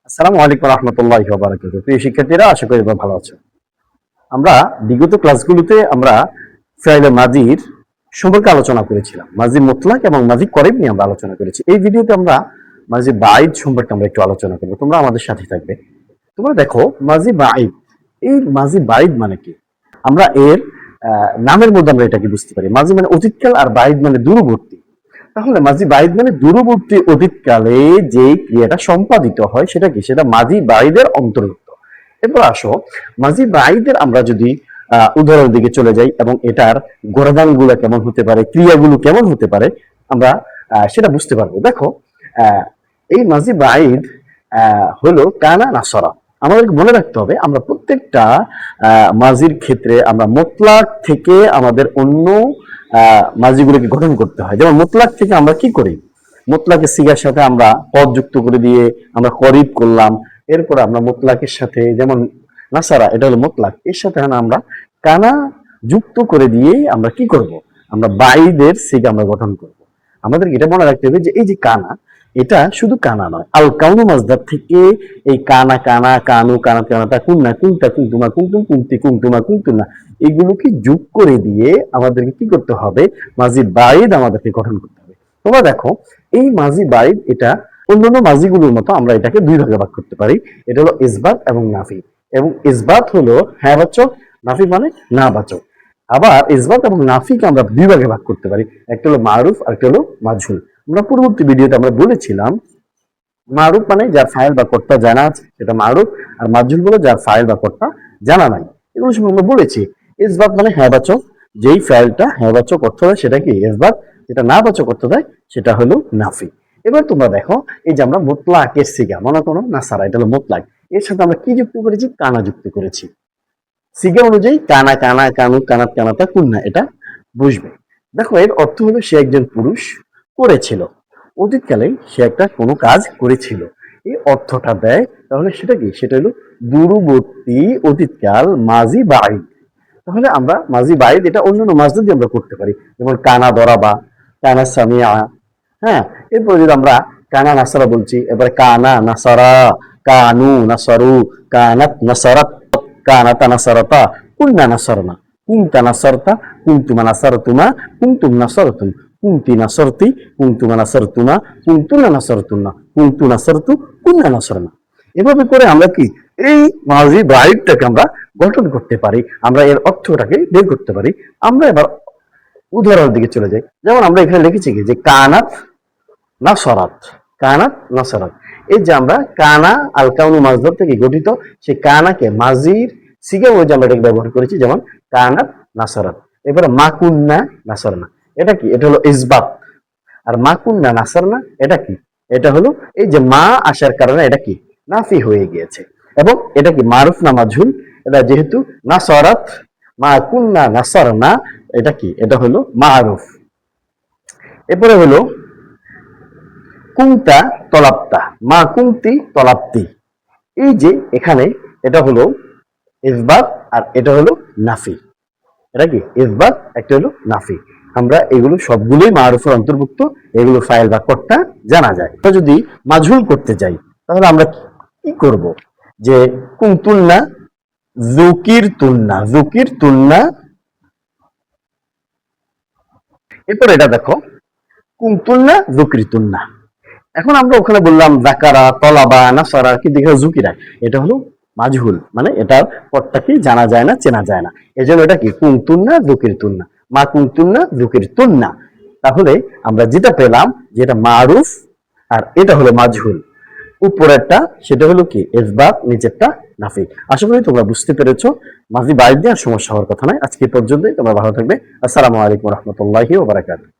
আসসালামু আলাইকুম রহমতুল্লাহি ওয়া বারাকাতুহু। প্রিয় শিক্ষার্থীরা, আশা করি তোমরা ভালো আছো। আমরা বিগত ক্লাসগুলোতে আমরা ফেইলে মাজির সম্পর্কে আলোচনা করেছিলাম। মাজি মুতলাক এবং মাজি করিব নিয়ে আমরা আলোচনা করেছি। এই ভিডিওতে আমরা মাজি বাইদ সম্পর্কে আমরা একটু আলোচনা করব। তোমরা আমাদের সাথে থাকবে। তোমরা দেখো মাজি বাইদ, এই মাজি বাইদ মানে কি? আমরা এর নামের মধ্যে আমরা এটাকে বুঝতে পারি। মাজি মানে অতীতকাল আর বাইদ মানে দূরবর্তী। তাহলে মাজি বাইদ মানে দূরবর্তী অতীতকালে যে ক্রিয়াটা সম্পাদিত হয় সেটা কি? সেটা মাজি বাইদের অন্তর্ভুক্ত। এরপর আসো, মাজি বাইদের আমরা যদি উদাহরণের দিকে চলে যাই এবং এটার গড়াদানগুলো কেমন হতে পারে, ক্রিয়াগুলো কেমন হতে পারে, আমরা সেটা বুঝতে পারবো। দেখো, এই মাজি বাইদ হলো কানা নাসরা। আমাদেরকে মনে রাখতে হবে, আমরা প্রত্যেকটা মাজির ক্ষেত্রে আমরা মুতলাক থেকে আমাদের অন্য মাজিগুলোকে গঠন করতে হয়। যেমন মুতলাক থেকে আমরা কি করি? মুতলাকের সিগার সাথে আমরা পদ যুক্ত করে দিয়ে আমরা করিব করলাম। এরপর আমরা মুতলাকের সাথে, যেমন নাসারা, এটা হলো মুতলাক, এর সাথে আমরা কানা যুক্ত করে দিয়ে আমরা কি করব? আমরা বাইদের সিগা আমরা গঠন করব। আমাদের এটা মনে রাখতে হবে যে এই যে কানা, এটা শুধু কানা নয়, আল কাউনু মাজদার থেকে এই কানা কানা কানু কানা কানাটা কুন্না কুন্তা কুন্তুমা কুন্তুম কুন্তি কুন্তুমা কুন্তুনা, এগুলোকে যোগ করে দিয়ে আমাদেরকে কি করতে হবে? মাজি বাইদ আমাদেরকে গঠন করতে হবে। তোমরা দেখো, এই মাজি বাইদ এটা অন্যান্য মাজিগুলোর মতো আমরা এটাকে দুই ভাগে ভাগ করতে পারি। এটা হলো ইসবাত এবং নাফি। এবং ইসবাত হলো হ্যাঁ বাচক, নাফি মানে না বাচক। আবার ইসবাত এবং নাফিকে আমরা দুই ভাগে ভাগ করতে পারি, একটা হলো মারুফ আর একটা হলো মাজহুল। আমরা পূর্ববর্তী ভিডিওতে আমরা বলেছিলাম, মারুফ মানে যার ফাইল বা কর্তা জানা আছে সেটা মারুফ, আর মাজহুল বলে যার ফাইল বা কর্তা জানা নাই। এগুলো সব আমরা বলেছি। ইসবাত মানে হ্যাঁ বাচক, যেই ফাইলটা হ্যাঁ বাচক অর্থ দেয় সেটা কি ইসবাত, যেটা না বাচক অর্থ দেয় সেটা হলো নাফি। এবার তোমরা দেখো, এই যে আমরা মুতলাকের সিগা, মনে করো নাসারা, এটা হলো মুতলাক, এর সাথে আমরা কি যুক্ত করেছি? কানা যুক্ত করেছি। সিগা অনুযায়ী কানা কানা কানু কানাত কানাতা কুন্না, এটা বুঝবে। দেখো, এর অর্থ হলো সে একজন পুরুষ, করেছিল, অতীতকালে সে একটা কোনো কাজ করেছিল, এই অর্থটা দেয়। তাহলে সেটা কি? সেটা হলো দূরবর্তী অতীতকাল মাজি বাইদ। তাহলে আমরা মাজি বাইদ এটা অন্যান্য মাসদার দিয়ে আমরা করতে পারি, যেমন কানা দরাবা, কানা সামিয়া। হ্যাঁ, এরপরে যদি আমরা কানা নাসারা বলছি, এবারে কানা নাসারা, কানু নাসারু, কানাত নাসারাত, কানাতা নাসারাতা, কুন্না নাসারনা, কুনতা নাসারতা, কুনতুমা নাসারতুমা, কুনতুম নাসারতুম, কুনতি নাসারতি, কুনতুমা নাসারতুমা, কুনতুনা নাসারতুনা, কুনতু নাসারতু, কুন্না নাসারনা। এভাবে করে আমরা কি এই মাজি বাইদটাকে আমরা গঠন করতে পারি, আমরা এর অর্থটাকে বের করতে পারি। আমরা এবার উদাহরণের দিকে চলে যাই। যেমন আমরা এখানে লিখেছি কি, যে কানাত নাসরাত, কানাত নাসরাত। এই যে আমরা কানা আল কাউনু মাজদার থেকে গঠিত, সেই কানাকে মাজির সিগা ওই যে আমরা এটাকে ব্যবহার করেছি, যেমন কানাত নাসরাত। এবারে মা কুন্না নাসরনা, এটা কি? এটা হলো ইসবাত। আর মা কুন্না নাসরনা এটা কি? এটা হলো এই যে মা আসার কারণে এটা কি? নাফি হয়ে গিয়েছে। এবং এটা কি? মারুফ না মাজহুল? এটা যেহেতু নাসরাত, মা কুন্না নাসরনা, এটা কি? এটা হলো মারুফ। এরপরে হলো কুংতা তলাপ্তা, মা কুংতি তলাপ্তি। এই যে এখানে এটা হলো ইসবাত আর এটা হলো নাফি। এটা কি? ইসবাত, একটা হলো নাফি। আমরা এগুলো সবগুলোই মারুফের অন্তর্ভুক্ত, এগুলো ফাইল বা কর্তা জানা যায়। তো যদি মাজহুল করতে যাই তাহলে আমরা কি করব? যে কুংতুন্না, জুকির তুন্না, জুকির তুন্না। এরপর এটা দেখো, কুংতুন্না জুকির তুন্না। এখন আমরা ওখানে বললাম জাকারা, তলাবা, নাসারা, কি দেখে জুকিরা, এটা হলো মাজহুল, মানে এটার পথটা কি জানা যায় না, চেনা যায় না। এজন্য এটা কি? কুনতুন্না যুকির তুন্না, মা কুনতুন্না যুকির তুন্না। তাহলে আমরা যেটা পেলাম, যেটা মারুফ আর এটা হলো মাজহুল। উপরেরটা সেটা হলো কি? ইসবাত, নিচেরটা নাফি। আশা করি তোমরা বুঝতে পেরেছো। মাজি বাইদ দিয়ে সমস্যা হওয়ার কথা নয়। আজকে পর্যন্তই। তোমরা ভালো থাকবে। আসসালামু আলাইকুম রহমতুল্লাহি ওয়া বারাকাতুহু।